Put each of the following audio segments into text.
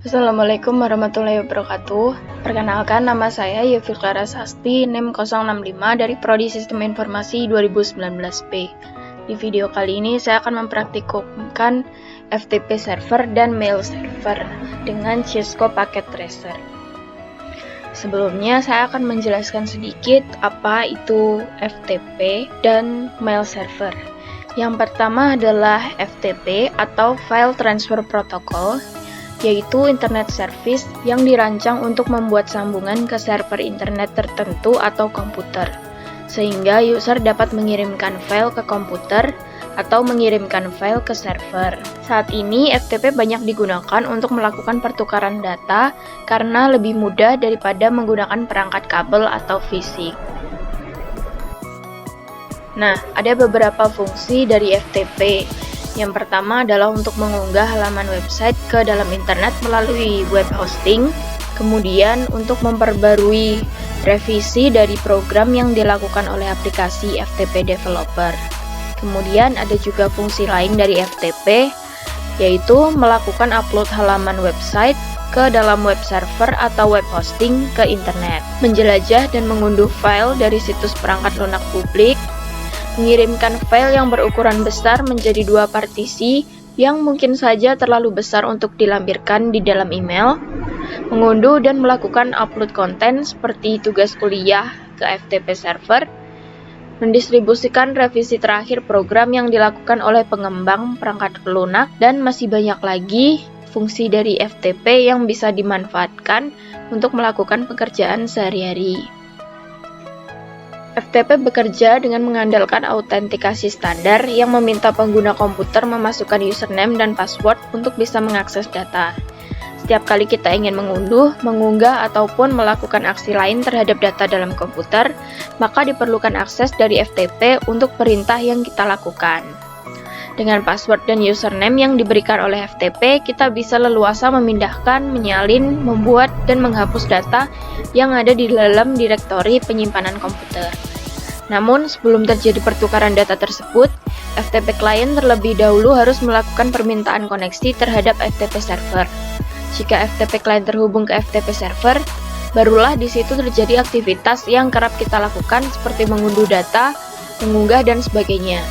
Assalamualaikum warahmatullahi wabarakatuh. Perkenalkan, nama saya Yovie Sasti, NIM 065 dari Prodi Sistem Informasi 2019B. Di video kali ini saya akan mempraktikumkan FTP server dan mail server dengan Cisco Packet Tracer. Sebelumnya saya akan menjelaskan sedikit apa itu FTP dan mail server. Yang pertama adalah FTP atau File Transfer Protocol, yaitu internet service yang dirancang untuk membuat sambungan ke server internet tertentu atau komputer, sehingga user dapat mengirimkan file ke komputer atau mengirimkan file ke server. Saat ini FTP banyak digunakan untuk melakukan pertukaran data karena lebih mudah daripada menggunakan perangkat kabel atau fisik. Nah, ada beberapa fungsi dari FTP. Yang pertama adalah untuk mengunggah halaman website ke dalam internet melalui web hosting, kemudian untuk memperbarui revisi dari program yang dilakukan oleh aplikasi FTP developer. Kemudian ada juga fungsi lain dari FTP, yaitu melakukan upload halaman website ke dalam web server atau web hosting ke internet, menjelajah dan mengunduh file dari situs perangkat lunak publik, mengirimkan file yang berukuran besar menjadi dua partisi yang mungkin saja terlalu besar untuk dilampirkan di dalam email, mengunduh dan melakukan upload konten seperti tugas kuliah ke FTP server, mendistribusikan revisi terakhir program yang dilakukan oleh pengembang perangkat lunak, dan masih banyak lagi fungsi dari FTP yang bisa dimanfaatkan untuk melakukan pekerjaan sehari-hari. FTP bekerja dengan mengandalkan autentikasi standar yang meminta pengguna komputer memasukkan username dan password untuk bisa mengakses data. Setiap kali kita ingin mengunduh, mengunggah, ataupun melakukan aksi lain terhadap data dalam komputer, maka diperlukan akses dari FTP untuk perintah yang kita lakukan. Dengan password dan username yang diberikan oleh FTP, kita bisa leluasa memindahkan, menyalin, membuat, dan menghapus data yang ada di dalam direktori penyimpanan komputer. Namun, sebelum terjadi pertukaran data tersebut, FTP client terlebih dahulu harus melakukan permintaan koneksi terhadap FTP server. Jika FTP client terhubung ke FTP server, barulah di situ terjadi aktivitas yang kerap kita lakukan seperti mengunduh data, mengunggah, dan sebagainya.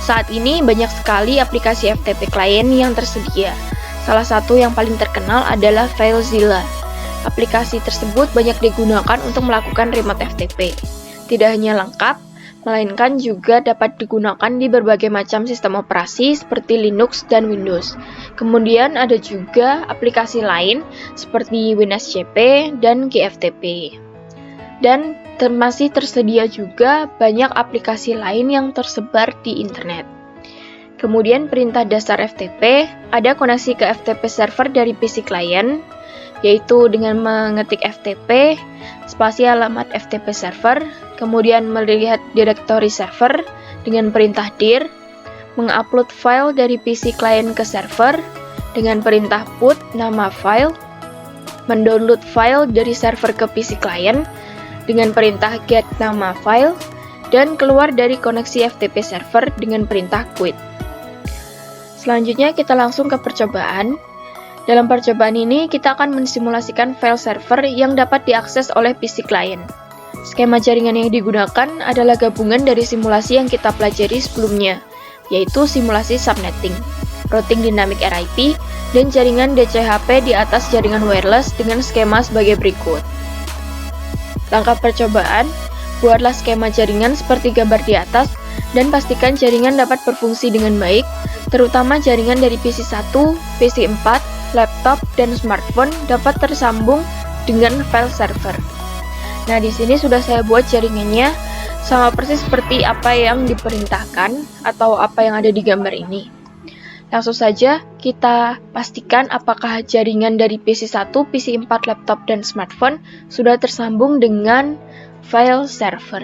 Saat ini banyak sekali aplikasi FTP client yang tersedia. Salah satu yang paling terkenal adalah FileZilla. Aplikasi tersebut banyak digunakan untuk melakukan remote FTP. Tidak hanya lengkap, melainkan juga dapat digunakan di berbagai macam sistem operasi seperti Linux dan Windows. Kemudian ada juga aplikasi lain seperti WinSCP dan GFTP. Dan masih tersedia juga banyak aplikasi lain yang tersebar di internet. Kemudian perintah dasar FTP, ada koneksi ke FTP server dari PC client, yaitu dengan mengetik FTP, spasi alamat FTP server, kemudian melihat direktori server dengan perintah dir, mengupload file dari PC client ke server dengan perintah put nama file, mendownload file dari server ke PC client dengan perintah get nama file, dan keluar dari koneksi FTP server dengan perintah quit. Selanjutnya kita langsung ke percobaan. Dalam percobaan ini kita akan mensimulasikan file server yang dapat diakses oleh PC client. Skema jaringan yang digunakan adalah gabungan dari simulasi yang kita pelajari sebelumnya, yaitu simulasi subnetting, routing dynamic RIP, dan jaringan DCHP di atas jaringan wireless dengan skema sebagai berikut. Langkah percobaan, buatlah skema jaringan seperti gambar di atas dan pastikan jaringan dapat berfungsi dengan baik, terutama jaringan dari PC 1, PC 4, laptop, dan smartphone dapat tersambung dengan file server. Nah, di sini sudah saya buat jaringannya sama persis seperti apa yang diperintahkan atau apa yang ada di gambar ini. Langsung saja kita pastikan apakah jaringan dari PC 1, PC 4, laptop, dan smartphone sudah tersambung dengan file server.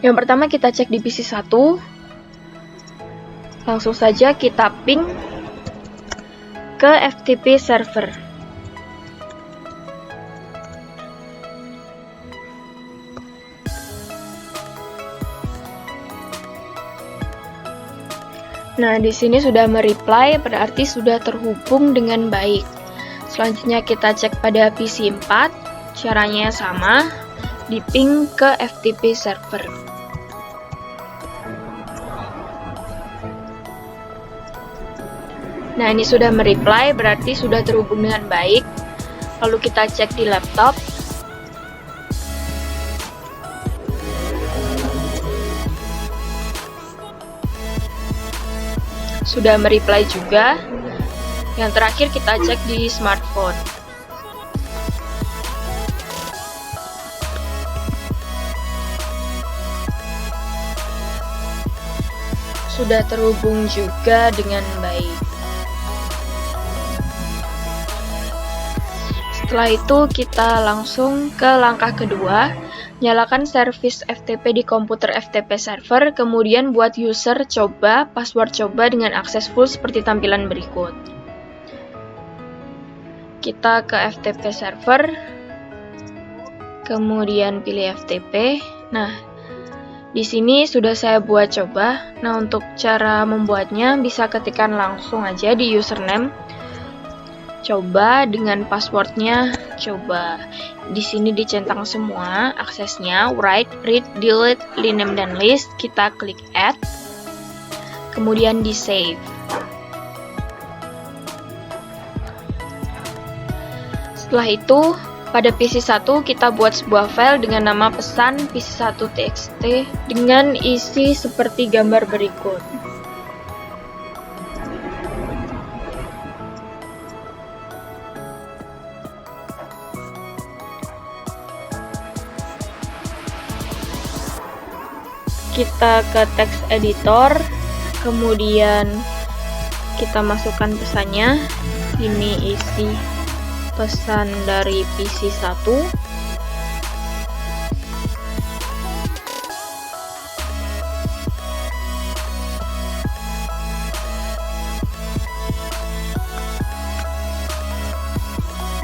Yang pertama kita cek di PC 1. Langsung saja kita ping ke FTP server. Nah, di sini sudah mereply, berarti sudah terhubung dengan baik. Selanjutnya kita cek pada PC 4, caranya sama, di ping ke FTP server. Nah, ini sudah mereply, berarti sudah terhubung dengan baik. Lalu kita cek di laptop. Sudah mereply juga. Yang terakhir kita cek di smartphone. Sudah terhubung juga dengan baik. Setelah itu kita langsung ke langkah kedua, nyalakan service FTP di komputer FTP server, kemudian buat user coba, password coba dengan akses full seperti tampilan berikut. Kita ke FTP server, kemudian pilih FTP. Nah, di sini sudah saya buat coba. Nah, untuk cara membuatnya bisa ketikkan langsung aja di username. Coba dengan passwordnya coba. Di sini dicentang semua aksesnya, write, read, delete, rename, dan list. Kita klik add, kemudian di save. Setelah itu pada PC1 kita buat sebuah file dengan nama pesan PC1.txt dengan isi seperti gambar berikut. Kita ke text editor, kemudian kita masukkan pesannya. Ini isi pesan dari PC1.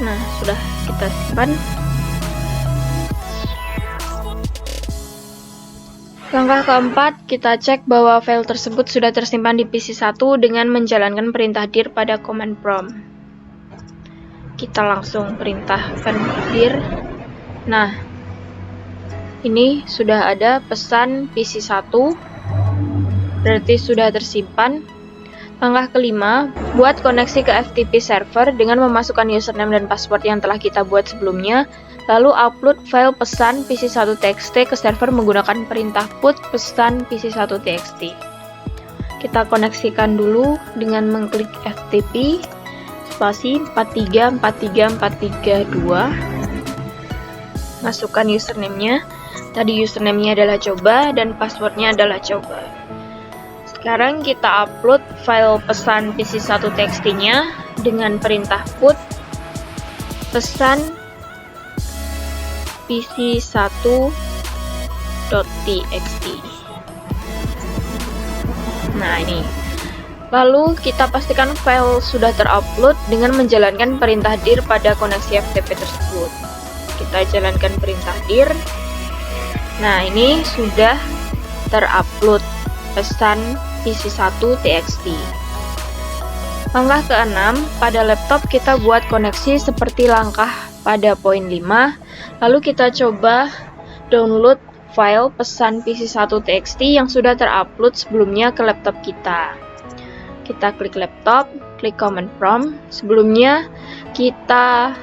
Nah, sudah kita simpan. Langkah keempat, kita cek bahwa file tersebut sudah tersimpan di PC1 dengan menjalankan perintah dir pada command prompt. Kita langsung perintahkan dir. Nah, ini sudah ada pesan PC1, berarti sudah tersimpan. Langkah kelima, buat koneksi ke FTP server dengan memasukkan username dan password yang telah kita buat sebelumnya. Lalu upload file pesan PC1.txt ke server menggunakan perintah put pesan PC1.txt. Kita koneksikan dulu dengan mengklik FTP spasi 4343432. Masukkan username-nya. Tadi username-nya adalah coba dan passwordnya adalah coba. Sekarang kita upload file pesan PC1.txt-nya dengan perintah put pesan PC1.txt. Nah, ini. Lalu kita pastikan file sudah terupload dengan menjalankan perintah dir pada koneksi FTP tersebut. Kita jalankan perintah dir. Nah, ini sudah terupload pesan PC1.txt. Langkah ke-6, pada laptop kita buat koneksi seperti langkah pada poin 5. Lalu kita coba download file pesan PC1.txt yang sudah terupload sebelumnya ke laptop kita. Kita klik laptop, klik command prompt. Sebelumnya kita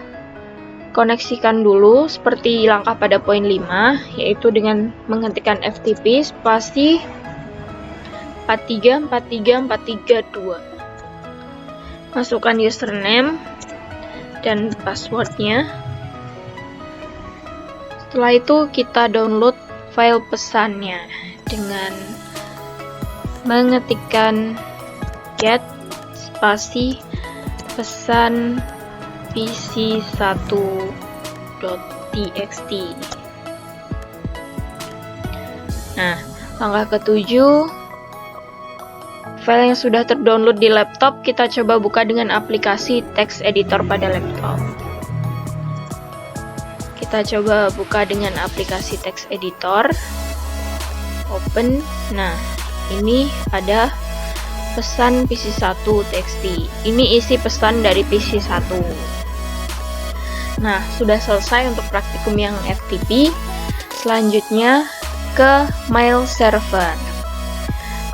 koneksikan dulu seperti langkah pada poin 5, yaitu dengan menghentikan FTP spasi 4343432. Masukkan username dan passwordnya. Setelah itu kita download file pesannya dengan mengetikkan get spasi pesan PC1.txt. Nah, langkah ke-7, file yang sudah terdownload di laptop kita coba buka dengan aplikasi text editor pada laptop. Kita coba buka dengan aplikasi text editor. Open. Nah, ini ada pesan PC1.txt. Ini isi pesan dari PC1. Nah, sudah selesai untuk praktikum yang FTP. Selanjutnya ke mail server.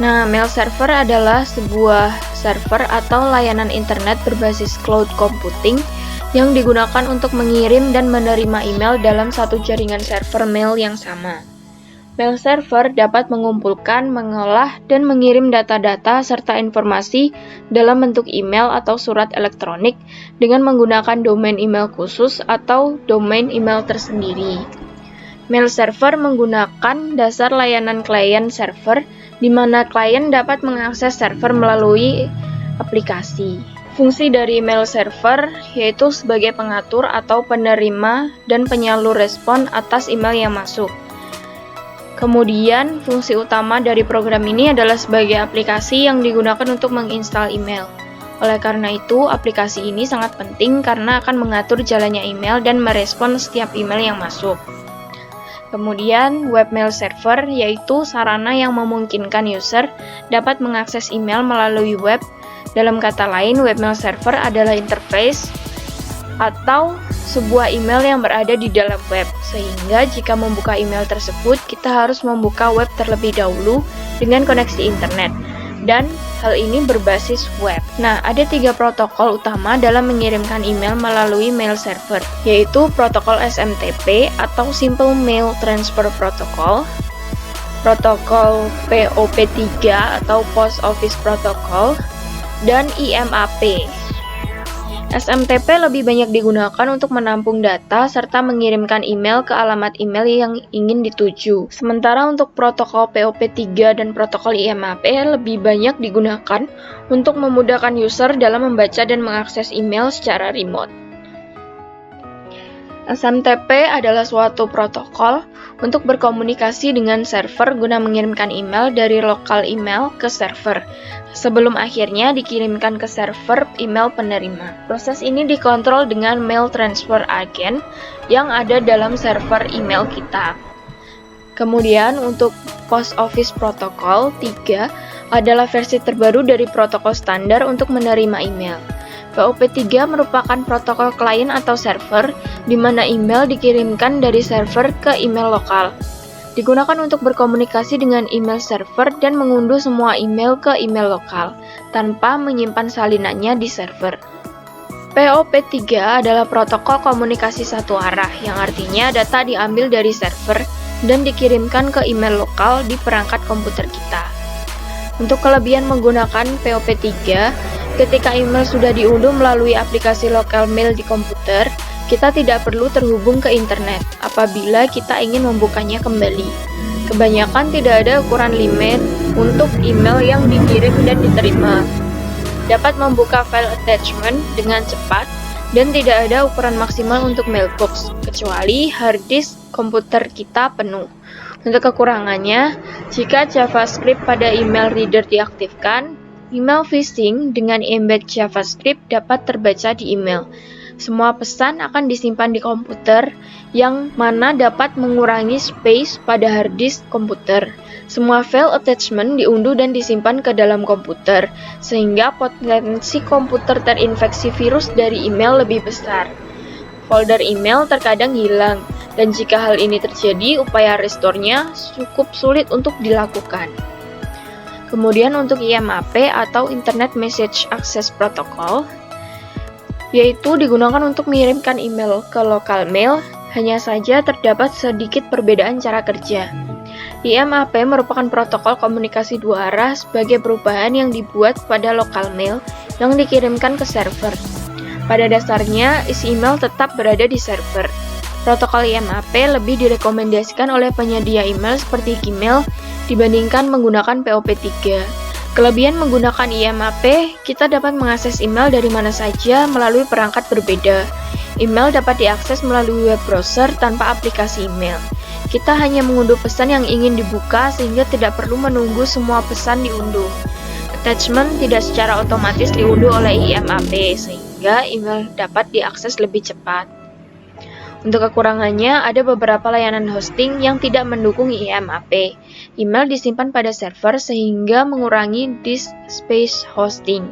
Nah, mail server adalah sebuah server atau layanan internet berbasis cloud computing yang digunakan untuk mengirim dan menerima email dalam satu jaringan server mail yang sama. Mail server dapat mengumpulkan, mengolah, dan mengirim data-data serta informasi dalam bentuk email atau surat elektronik dengan menggunakan domain email khusus atau domain email tersendiri. Mail server menggunakan dasar layanan client server, di mana klien dapat mengakses server melalui aplikasi. Fungsi dari mail server yaitu sebagai pengatur atau penerima dan penyalur respon atas email yang masuk. Kemudian, fungsi utama dari program ini adalah sebagai aplikasi yang digunakan untuk menginstal email. Oleh karena itu, aplikasi ini sangat penting karena akan mengatur jalannya email dan merespon setiap email yang masuk. Kemudian, webmail server yaitu sarana yang memungkinkan user dapat mengakses email melalui web. Dalam kata lain, webmail server adalah interface atau sebuah email yang berada di dalam web, sehingga jika membuka email tersebut, kita harus membuka web terlebih dahulu dengan koneksi internet, dan hal ini berbasis web. Nah, ada 3 protokol utama dalam mengirimkan email melalui mail server, yaitu protokol SMTP atau Simple Mail Transfer Protocol, protokol POP3 atau Post Office Protocol, dan IMAP. SMTP lebih banyak digunakan untuk menampung data serta mengirimkan email ke alamat email yang ingin dituju. Sementara untuk protokol POP3 dan protokol IMAP lebih banyak digunakan untuk memudahkan user dalam membaca dan mengakses email secara remote. SMTP adalah suatu protokol untuk berkomunikasi dengan server guna mengirimkan email dari lokal email ke server, sebelum akhirnya dikirimkan ke server email penerima. Proses ini dikontrol dengan mail transfer agent yang ada dalam server email kita. Kemudian untuk Post Office Protocol 3 adalah versi terbaru dari protokol standar untuk menerima email. POP3 merupakan protokol klien atau server di mana email dikirimkan dari server ke email lokal. Digunakan untuk berkomunikasi dengan email server dan mengunduh semua email ke email lokal tanpa menyimpan salinannya di server. POP3 adalah protokol komunikasi satu arah yang artinya data diambil dari server dan dikirimkan ke email lokal di perangkat komputer kita. Untuk kelebihan menggunakan POP3, ketika email sudah diunduh melalui aplikasi local mail di komputer, kita tidak perlu terhubung ke internet apabila kita ingin membukanya kembali. Kebanyakan tidak ada ukuran limit untuk email yang dikirim dan diterima. Dapat membuka file attachment dengan cepat dan tidak ada ukuran maksimal untuk mailbox, kecuali hard disk komputer kita penuh. Untuk kekurangannya, jika JavaScript pada email reader diaktifkan, email phishing dengan embed JavaScript dapat terbaca di email. Semua pesan akan disimpan di komputer, yang mana dapat mengurangi space pada hard disk komputer. Semua file attachment diunduh dan disimpan ke dalam komputer, sehingga potensi komputer terinfeksi virus dari email lebih besar. Folder email terkadang hilang, dan jika hal ini terjadi, upaya restore-nya cukup sulit untuk dilakukan. Kemudian untuk IMAP atau Internet Message Access Protocol, yaitu digunakan untuk mengirimkan email ke local mail, hanya saja terdapat sedikit perbedaan cara kerja. IMAP merupakan protokol komunikasi dua arah sebagai perubahan yang dibuat pada local mail yang dikirimkan ke server. Pada dasarnya, isi email tetap berada di server. Protokol IMAP lebih direkomendasikan oleh penyedia email seperti Gmail dibandingkan menggunakan POP3. Kelebihan menggunakan IMAP, kita dapat mengakses email dari mana saja melalui perangkat berbeda. Email dapat diakses melalui web browser tanpa aplikasi email. Kita hanya mengunduh pesan yang ingin dibuka sehingga tidak perlu menunggu semua pesan diunduh. Attachment tidak secara otomatis diunduh oleh IMAP sehingga email dapat diakses lebih cepat. Untuk kekurangannya, ada beberapa layanan hosting yang tidak mendukung IMAP. Email disimpan pada server sehingga mengurangi disk space hosting.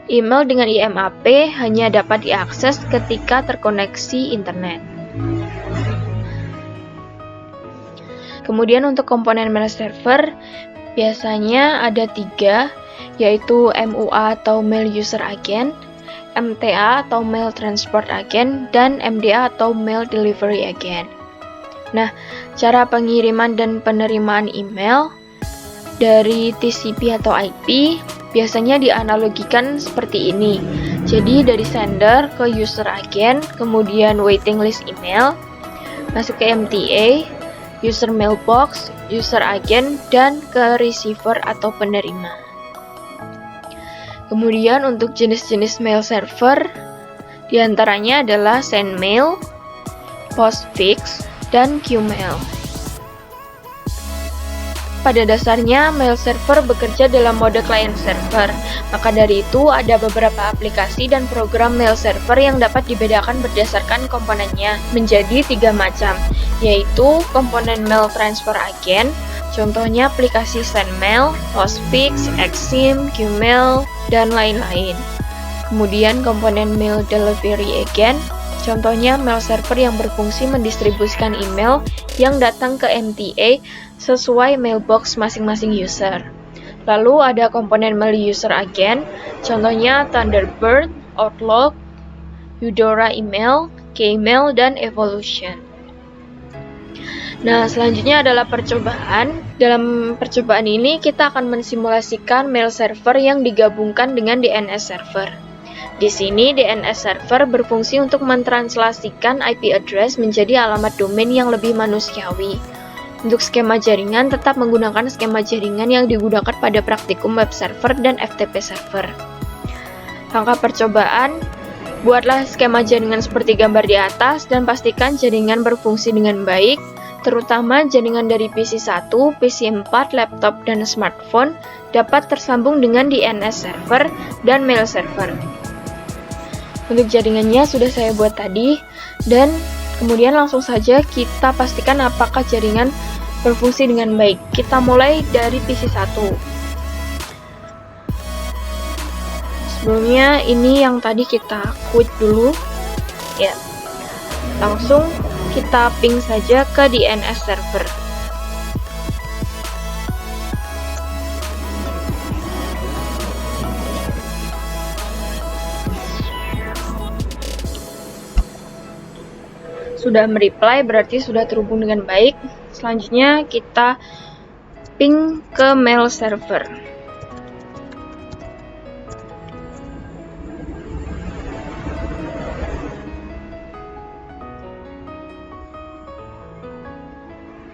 Email dengan IMAP hanya dapat diakses ketika terkoneksi internet. Kemudian untuk komponen mail server, biasanya ada 3, yaitu MUA atau Mail User Agent, MTA atau Mail Transport Agent, dan MDA atau Mail Delivery Agent. Nah, cara pengiriman dan penerimaan email dari TCP atau IP biasanya dianalogikan seperti ini. Jadi dari sender ke user agent, kemudian waiting list email, masuk ke MTA, user mailbox, user agent, dan ke receiver atau penerima. Kemudian untuk jenis-jenis mail server, diantaranya adalah SendMail, Postfix, dan Qmail. Pada dasarnya, mail server bekerja dalam mode client server. Maka dari itu, ada beberapa aplikasi dan program mail server yang dapat dibedakan berdasarkan komponennya menjadi 3 macam, yaitu komponen mail transfer agent, contohnya aplikasi SendMail, Postfix, Exim, Qmail, dan lain-lain. Kemudian komponen mail delivery agent, contohnya mail server yang berfungsi mendistribusikan email yang datang ke MTA sesuai mailbox masing-masing user. Lalu ada komponen mail user agent, contohnya Thunderbird, Outlook, Eudora Email, Kmail, dan Evolution. Nah, selanjutnya adalah percobaan. Dalam percobaan ini kita akan mensimulasikan mail server yang digabungkan dengan DNS server. Di sini DNS server berfungsi untuk mentranslasikan IP address menjadi alamat domain yang lebih manusiawi. Untuk skema jaringan tetap menggunakan skema jaringan yang digunakan pada praktikum web server dan FTP server. Langkah percobaan, buatlah skema jaringan seperti gambar di atas dan pastikan jaringan berfungsi dengan baik, terutama jaringan dari PC 1, PC 4, laptop, dan smartphone dapat tersambung dengan DNS server dan mail server. Untuk jaringannya sudah saya buat tadi, dan kemudian langsung saja kita pastikan apakah jaringan berfungsi dengan baik. Kita mulai dari PC 1. Sebelumnya ini yang tadi kita quit dulu. Ya. Langsung kita ping saja ke DNS server. Sudah mereply berarti sudah terhubung dengan baik. Selanjutnya kita ping ke mail server.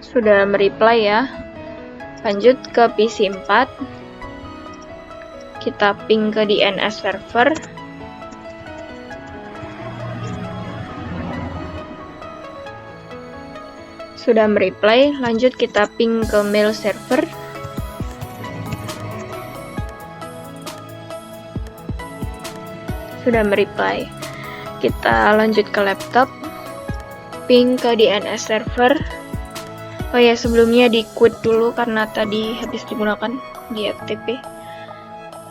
Sudah mereply ya. Lanjut ke PC 4. Kita ping ke DNS server. Sudah mereply, lanjut kita ping ke mail server. Sudah mereply. Kita lanjut ke laptop, ping ke DNS server. Oh ya, sebelumnya di quit dulu karena tadi habis digunakan di FTP.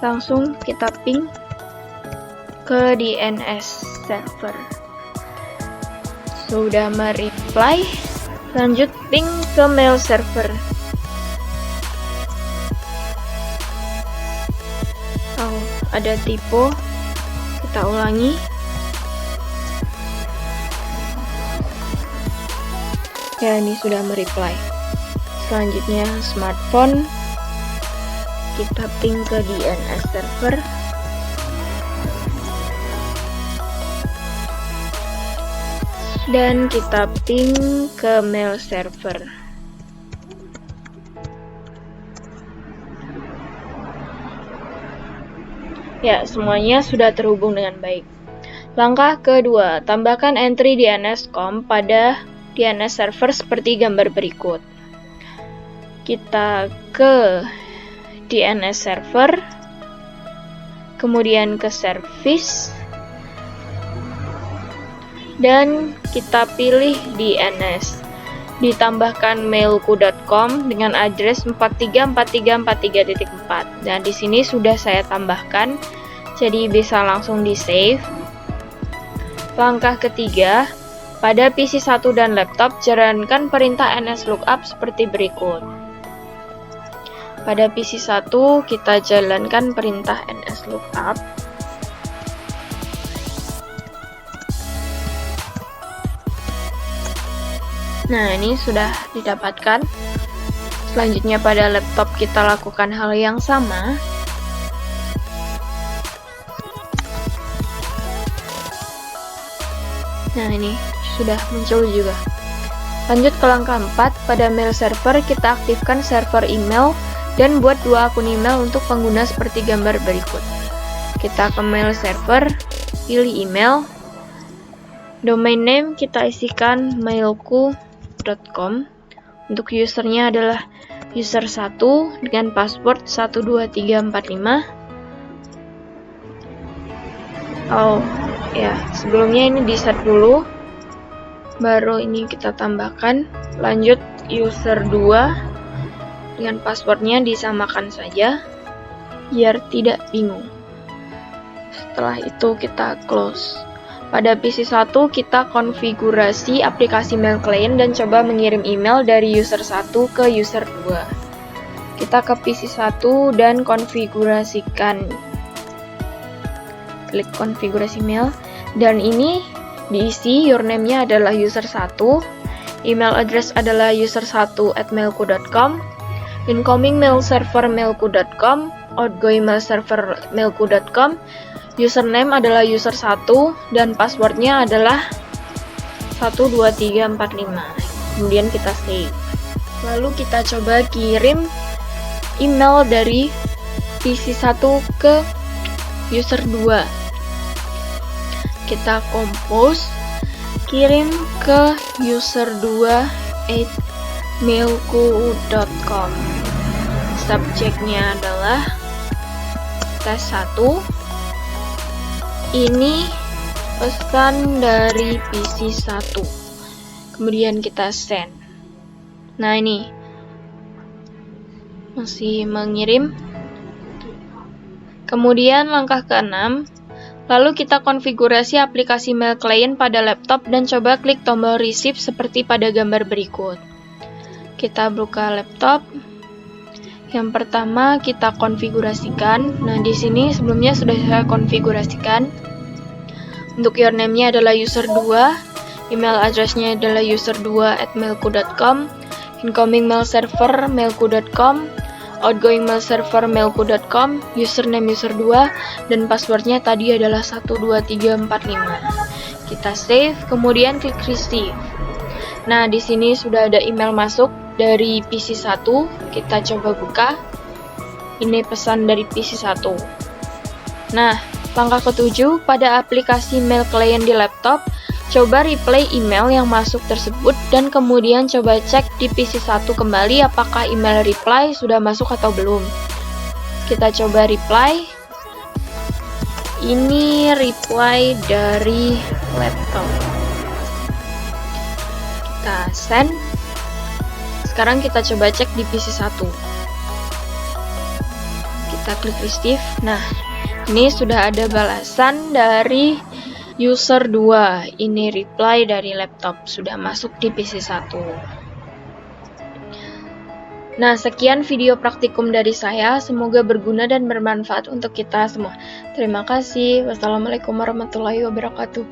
Langsung kita ping ke DNS server. Sudah mereply. Lanjut ping ke mail server. Oh, ada typo. Kita ulangi. Ya, ini sudah mereply. Selanjutnya smartphone. Kita ping ke DNS server. Dan kita ping ke mail server. Ya, semuanya sudah terhubung dengan baik. Langkah kedua, tambahkan entry DNS.com pada DNS server seperti gambar berikut. Kita ke DNS server, kemudian ke service, dan kita pilih DNS. Ditambahkan mailku.com dengan address 434343.4. Dan di sini sudah saya tambahkan, jadi bisa langsung di save. Langkah ketiga, pada PC 1 dan laptop jalankan perintah nslookup seperti berikut. Pada PC 1 kita jalankan perintah nslookup. Nah, ini sudah didapatkan. Selanjutnya pada laptop kita lakukan hal yang sama. Nah, ini sudah muncul juga. Lanjut ke langkah 4, pada mail server kita aktifkan server email dan buat 2 akun email untuk pengguna seperti gambar berikut. Kita ke mail server, pilih email. Domain name kita isikan mailku.com. Untuk usernya adalah user1 dengan password 12345. Oh ya, sebelumnya ini di set dulu, baru ini kita tambahkan. Lanjut user2 dengan passwordnya disamakan saja biar tidak bingung. Setelah itu kita close. Pada PC 1 kita konfigurasi aplikasi mail client dan coba mengirim email dari user 1 ke user 2. Kita ke PC 1 dan konfigurasikan. Klik konfigurasi mail dan ini diisi username-nya adalah user 1, email address adalah user1@mailku.com, incoming mail server mailku.com, outgoing mail server mailku.com, username adalah user1 dan passwordnya adalah 12345. Kemudian kita save. Lalu kita coba kirim email dari PC 1 ke user 2. Kita compose, kirim ke user2@mailku.com. Subjeknya adalah tes 1. Ini pesan dari PC 1. Kemudian kita send. Nah, ini masih mengirim. Kemudian langkah ke-6, lalu kita konfigurasi aplikasi mail client pada laptop dan coba klik tombol receive seperti pada gambar berikut. Kita buka laptop. Yang pertama kita konfigurasikan. Nah, di sini sebelumnya sudah saya konfigurasikan. Untuk username-nya adalah user2, email address-nya adalah user2@mailku.com, incoming mail server mailku.com, outgoing mail server mailku.com, username user2, dan passwordnya tadi adalah 12345. Kita save, kemudian klik receive. Nah, di sini sudah ada email masuk dari PC 1. Kita coba buka. Ini pesan dari PC 1. Nah, langkah ke-7, pada aplikasi mail client di laptop, coba replay email yang masuk tersebut dan kemudian coba cek di PC 1 kembali apakah email reply sudah masuk atau belum. Kita coba reply. Ini reply dari laptop. Kita send. Sekarang kita coba cek di PC 1. Kita klik receive. Nah, ini sudah ada balasan dari user 2. Ini reply dari laptop, sudah masuk di PC 1. Nah, sekian video praktikum dari saya. Semoga berguna dan bermanfaat untuk kita semua. Terima kasih. Wassalamualaikum warahmatullahi wabarakatuh.